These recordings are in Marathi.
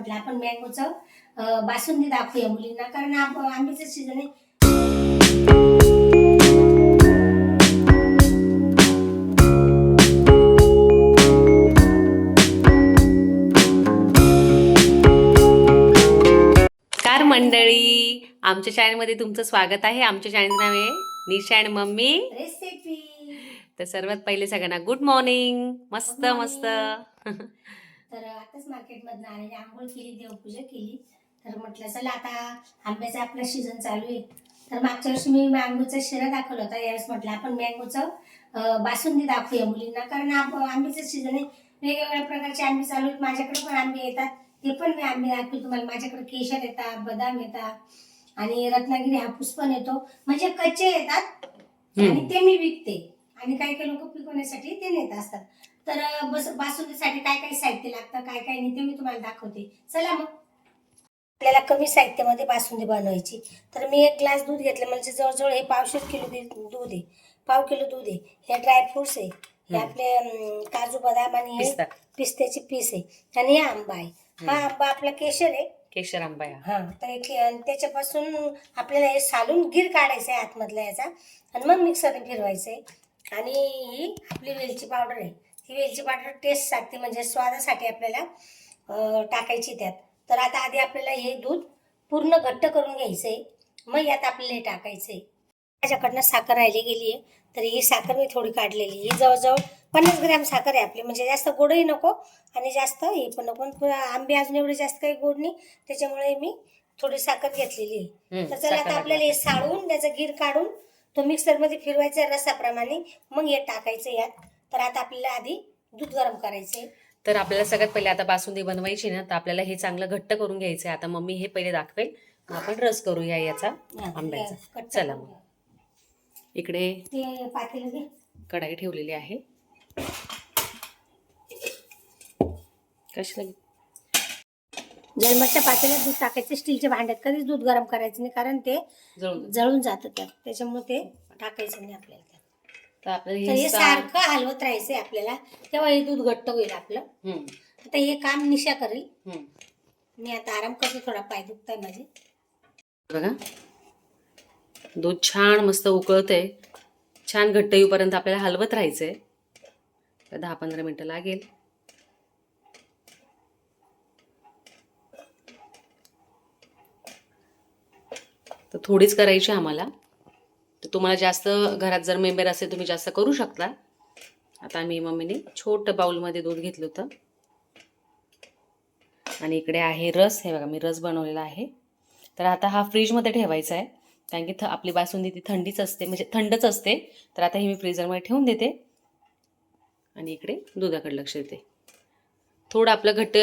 म्हटलं आपण मँगोचं बासुंदी दाखवूया मुलींना, कारण आंब्याचं सीजन आहे. नमस्कार मंडळी, आमच्या चॅनलमध्ये तुमचं स्वागत आहे. आमच्या चॅनलचं नाव आहे निशा अँड मम्मी रेसिपी. तर सर्वात पहिले सगळ्यांना गुड मॉर्निंग. मस्त Good मस्त. morning. तर आताच मार्केटमधून आलेली, आंघोळ केली, देवपूजा केली. तर म्हटलं चला आता आंब्याचा आपला सीझन चालू आहे. तर मागच्या वर्षी मी मँगोचा शिरा दाखवला होता. यावेळेस म्हटलं आपण मँगोचं बासुंदी दाखवूया मुलींना, कारण आंब्याचं सीझन आहे. वेगवेगळ्या प्रकारचे आंबे चालू आहेत. माझ्याकडे पण आंबे येतात, ते पण मी आंबे दाखवते तुम्हाला. माझ्याकडे केशर येतात, बदाम येतात आणि रत्नागिरी हापूस पण येतो. म्हणजे कच्चे येतात आणि ते मी विकते, आणि काही काही लोक पिकवण्यासाठी ते नेत असतात. तर बासुंदीसाठी काय काय साहित्य लागतं, काय काय नाही, ते मी तुम्हाला दाखवते. चला मग. आपल्याला कमी साहित्यामध्ये बासुंदी बनवायची. तर मी 1 ग्लास दूध घेतलं, म्हणजे जवळजवळ हे 1.5 किलो दूध आहे. 1/2 किलो दूध आहे. हे ड्रायफ्रुट्स आहे, हे आपले काजू बदाम आणि हे पिस्त्याची पीस आहे, आणि हे आंबा आहे. हा आंबा आपला केशर आहे, केशर आंबा आहे. हा. तर त्याच्यापासून आपल्याला हे सालून गीर काढायचं आहे आतमधला याचा, आणि मग मिक्सरने फिरवायचंय. आणि ही आपली वेलची पावडर आहे. ही वेलची पावडर टेस्टसाठी, म्हणजे स्वादासाठी आपल्याला टाकायची त्यात. तर आता आधी आपल्याला हे दूध पूर्ण घट्ट करून घ्यायचंय, मग यात आपल्याला हे टाकायचंय. माझ्याकडनं साखर राहिली गेली आहे, तर ही साखर मी थोडी काढलेली. ही जवळजवळ 50 ग्रॅम साखर आहे आपली, म्हणजे जास्त गोडही नको आणि जास्त हे पण नको. पण आंबे अजून एवढे जास्त काही गोड नाही, त्याच्यामुळे मी थोडी साखर घेतलेली आहे. तर चला आता आपल्याला हे साळून त्याचं गीर काढून तो मिक्सरमध्ये फिरवायचा रसाप्रमाणे, मग हे टाकायचं यात. तर आता आपल्याला आधी दूध गरम करायचंय. तर आपल्याला सगळ्यात पहिले आता बासुंदी बनवायची ना, तर आपल्याला हे चांगलं घट्ट करून घ्यायचं आहे. आता मम्मी हे पहिले दाखवेल, मग आपण रस करूया याचा आंब्याचा. चला मग. इकडे ते पातेलं घे. कढाई ठेवलेली आहे. कशाला जन्मच्या पातेल्यात दूध टाकायचं. स्टीलच्या भांड्यात कधीच दूध गरम करायचं नाही, कारण ते जळून जातं त्यात, त्याच्यामुळे ते टाकायचं नाही आपल्याला त्यात. तर हे सारखं हलवत राहायचंय आपल्याला, तेव्हा हे दूध घट्ट होईल आपलं. आता हे काम निशा करेल, मी आता आराम करते, थोडा पाय दुखताय माझे. बघा, दूध छान मस्त उकळतंय. छान घट्ट येऊपर्यंत आपल्याला हलवत राहायचंय. 10-15 मिनिटं लागेल. तर थोडीच करायची आम्हाला. तर तुम्हाला जास्त घरात जर मेंबर असेल तुम्ही जास्त करू शकता. आता मी मम्मीने छोटं बाउलमध्ये दूध घेतलं होतं, आणि इकडे आहे रस. हे बघा, मी रस बनवलेला आहे. तर आता हा फ्रीजमध्ये ठेवायचा आहे, कारण की आपली बासुंदी ती थंडीच असते, म्हणजे थंडच असते. तर आता हे मी फ्रीजरमध्ये ठेवून देते, आणि इकडे दुधाकडे लक्ष देते. थोडं आपलं घट्ट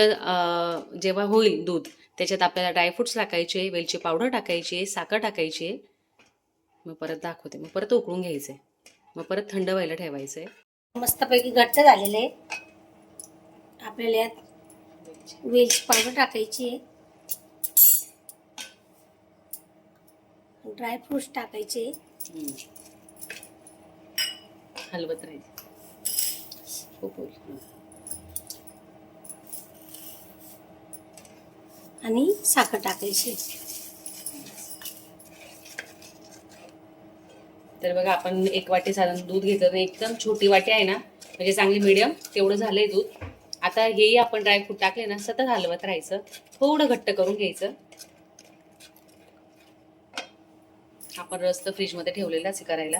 जेव्हा होईल दूध, त्याच्यात आपल्याला ड्रायफ्रुट्स टाकायचे, वेलची पावडर टाकायची, साखर टाकायची. मग परत दाखवते, मग परत उकळून घ्यायचं आहे, मग परत थंड व्हायला ठेवायचं आहे. मस्तपैकी घट्ट झालेलं आहे. आपल्याला यात वेलची पावडर टाकायची आहे, ड्रायफ्रुट्स टाकायचे, हलवत राहायचं. आणि साखर टाकायची. तर बघा, आपण 1 वाटी साधारण दूध घेतलं, तर एकदम छोटी वाटी आहे ना, म्हणजे चांगली मीडियम तेवढं झालंय दूध. आता हेही आपण ड्रायफ्रूट टाकले ना, सतत हलवत राहायचं, थोडं घट्ट करून घ्यायचं. आपण रस तर फ्रीजमध्ये ठेवलेलाच करायला,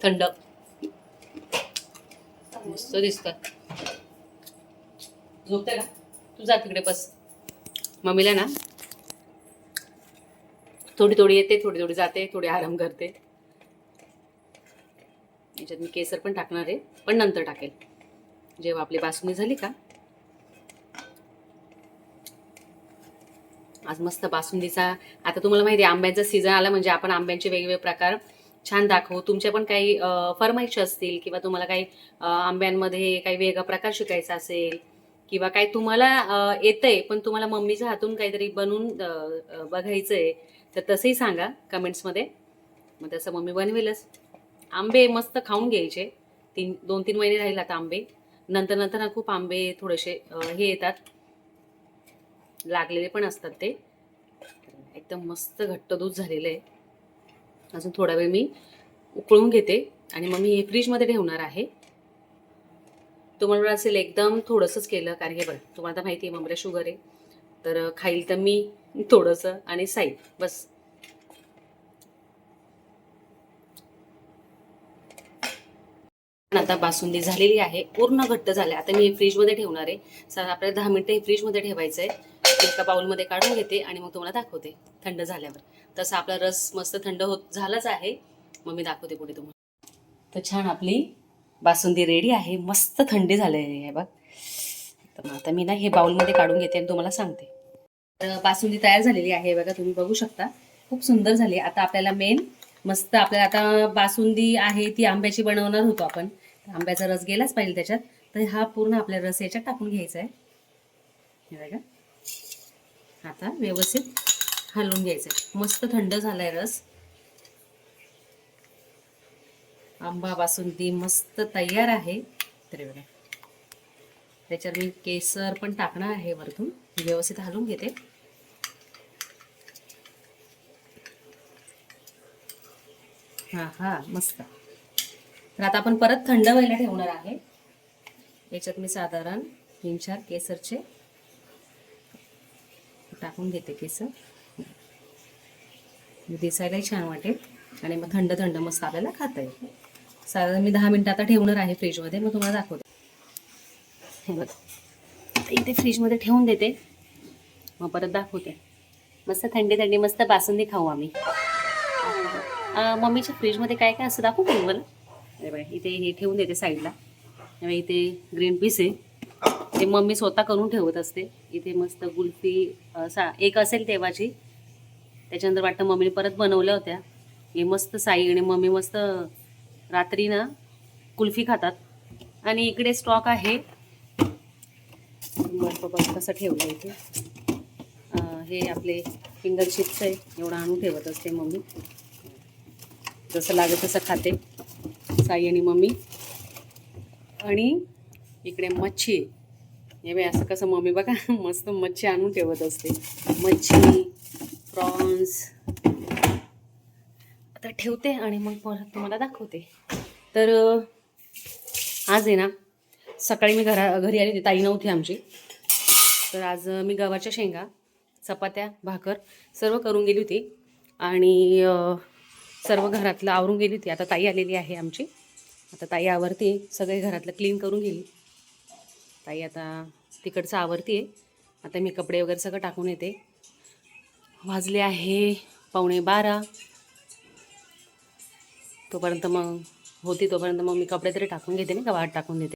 थंड मस्त दिसतं. झोपते का तू? जा तिकडे बस. मम्मीला ना थोडी थोडी येते, थोडी थोडी जाते, थोडी आराम करते. याच्यात मी केसर पण टाकणार आहे, पण नंतर टाकेल जेव्हा आपली बासुंदी झाली का. आज मस्त बासुंदीचा. आता तुम्हाला माहिती आहे, आंब्याचा सीझन आला म्हणजे आपण आंब्यांचे वेगवेगळे प्रकार छान दाखवू. तुमच्या पण काही फरमाईशी असतील, किंवा तुम्हाला काही आंब्यांमध्ये काही वेगळा प्रकार शिकायचा असेल, किंवा काही तुम्हाला येतंय पण तुम्हाला मम्मीच्या हातून काहीतरी बनवून बघायचंय, तर तसंही सांगा कमेंट्समध्ये. मग तसं मम्मी बनवेलच. आंबे मस्त खाऊन घ्यायचे. 2-3 महिने राहील आता आंबे. नंतर नंतर ना खूप आंबे थोडेसे हे येतात, लागलेले पण असतात ते. एकदम मस्त घट्ट दूध झालेलं आहे. अजून थोडा वेळ मी उकळून घेते आणि मग मी फ्रीजमध्ये ठेवणार आहे. तुम्हाला असेल एकदम थोडंसंच केलं, कारण हे बघ तुम्हाला तर माहिती आहे मम्मीला शुगर आहे, तर खाईल तर मी थोडंसं आणि साई बस. आता बासुंदी झालेली आहे, पूर्ण घट्ट झाले. आता मी फ्रीजमध्ये ठेवणार आहे. सर आपल्याला 10 मिनिटं हे फ्रीजमध्ये ठेवायचं आहे. एका बाउलमध्ये काढून घेते आणि मग तुम्हाला दाखवते थंड झाल्यावर. तसं आपला रस मस्त थंड होत झालाच आहे, मग मी दाखवते पुढे तुम्हाला. तर छान आपली बासुंदी रेडी आहे, मस्त थंडी झालेली आहे बघ. तर आता मी ना हे बाउलमध्ये काढून घेते आणि तुम्हाला सांगते. तर बासुंदी तयार झालेली आहे बघा, तुम्ही बघू शकता, खूप सुंदर झाली. आता आपल्याला मेन मस्त आपल्याला आता बासुंदी आहे ती आंब्याची बनवणार होतो आपण. आंब्याचा रस गेलाच पाहिजे त्याच्यात, तर हा पूर्ण आपल्या रस याच्यात टाकून घ्यायचा आहे. हे बघा, आता व्यवस्थित हलवून घ्यायचं आहे. मस्त थंड झालाय रस. आंबा बासुंदी मस्त तयार आहे. तर बघा, त्याच्यावर मी केसर पण टाकणार आहे वरतून. व्यवस्थित हलवून घेते. हा मस्त. तर आता आपण परत थंड व्हायला ठेवणार आहे. याच्यात मी साधारण 3-4 केसरचे टाकून घेते. केसर दिसायलाही छान वाटेल आणि मग थंड थंड मस्त आपल्याला खाता येईल. साधारण मी 10 मिनिटं आता ठेवणार आहे फ्रीजमध्ये, मग तुम्हाला दाखवते. हे बघा, इथे फ्रीजमध्ये ठेवून देते, मग परत दाखवते. मस्त थंडी थंडी मस्त बासुंदी खाऊ आम्ही. मम्मीच्या फ्रीजमध्ये काय काय असं दाखवू का मला? अरे बघा, इथे हे ठेवून देते साईडला. इथे ग्रीन पीस आहे, ते मम्मी स्वतः करून ठेवत असते. इथे मस्त कुल्फी एक असेल तेव्हाची, त्याच्यानंतर वाटतं मम्मीने परत बनवल्या होत्या. हे मस्त साई आणि मम्मी मस्त रात्री ना कुल्फी खातात. आणि इकडे स्टॉक आहे कसं ठेवलं इथे. हे आपले फिंगर चिप्स आहे, एवढं आणून ठेवत असते मम्मी. जसं लागेल तसं खाते साई आणि मम्मी. आणि इकडे मच्छी आहे. हे बाई, असं कसं मम्मी बघा मस्त मच्छी आणून ठेवत असते. मच्छी, प्रॉन्स. आता ठेवते आणि मग परत तुम्हाला दाखवते. तर आज आहे ना, सकाळी मी घरी आली होती, ताई नव्हती आमची. तर आज मी गव्हाच्या शेंगा, चपात्या, भाकर सर्व करून गेली होती आणि सर्व घरातलं आवरून गेली होती. आता ताई आलेली आहे आमची. आता ताई आवरते, सगळे घरातलं क्लीन करून गेली ताई. आता तिकडचं आवरते. आता मी कपडे वगैरे सगळं टाकून येते. वाजले आहे 11:15. तोपर्यंत मग मी कपडे तरी टाकून घेते, नाही का, वाट टाकून देते.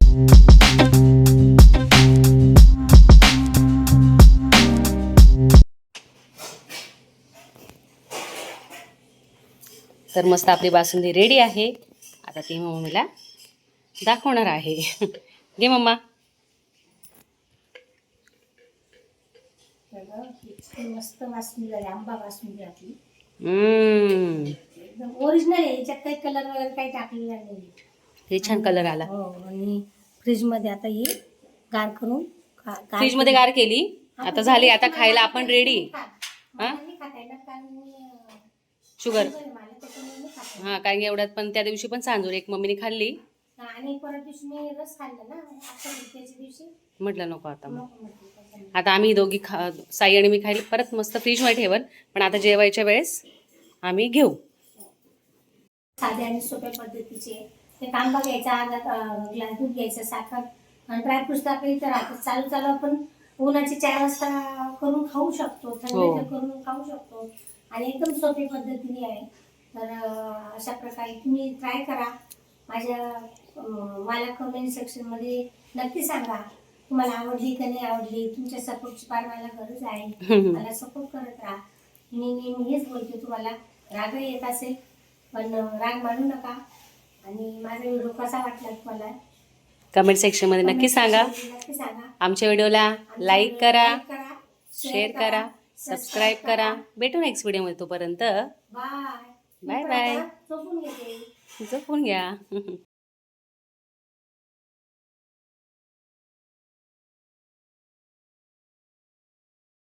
तर मस्त आपली बासुंदी रेडी आहे. आता ती मम्मीला दाखवणार आहे. घे मम्मा. मस्त बासुंदी झाली, आंबा बासुंदी आपली. हम्म, एकदम ओरिजिनल आहे, याच्यात काही कलर वगैरे काही टाकलेला नाही. हे छान कलर आला. हो, आणि फ्रीजमध्ये आता ही गार करून फ्रीजमध्ये गार केली. आता झाली, आता खायला आपण रेडी. शुगर हा, कारण एवढ्यात पण त्या दिवशी पण सांजूर एक मम्मीने खाल्ली आणि परत दिवशी मी रस खाल्ला ना, त्याच्या दिवशी म्हटलं नको आता. आता आम्ही दोघी साई आणि मी खायला परत मस्त फ्रीजमध्ये ठेवल, पण आता जेवायच्या वेळेस आम्ही घेऊ. साध्या आणि सोप्या पद्धतीचे एक आंबा घ्यायचा, अर्धा ग्लास दूध घ्यायचं, साखर आणि ड्रायफ्रुट्स आपल्या इथं राहतात. चालू आपण उन्हाचे 4 वाजता करून खाऊ शकतो, थंडीचं करून खाऊ शकतो आणि एकदम सोपी पद्धतीने आहे. तर अशा प्रकारे तुम्ही ट्राय करा. मला कमेंट सेक्शनमध्ये नक्की सांगा तुम्हाला आवडली का नाही आवडली. तुमच्या सपोर्टची फार मला गरज आहे. मला सपोर्ट करत राहा. मी हेच बोलते, तुम्हाला राग येत असेल पण राग मानू नका. आणि माझा व्हिडिओ कसा वाटला तुम्हाला कमेंट सेक्शनमध्ये नक्की सांगा. आमच्या व्हिडिओला लाईक करा, शेअर करा, सबस्क्राईब करा. भेटू नेक्स्ट व्हिडिओमध्ये. तोपर्यंत बाय बाय. झोपून घ्या.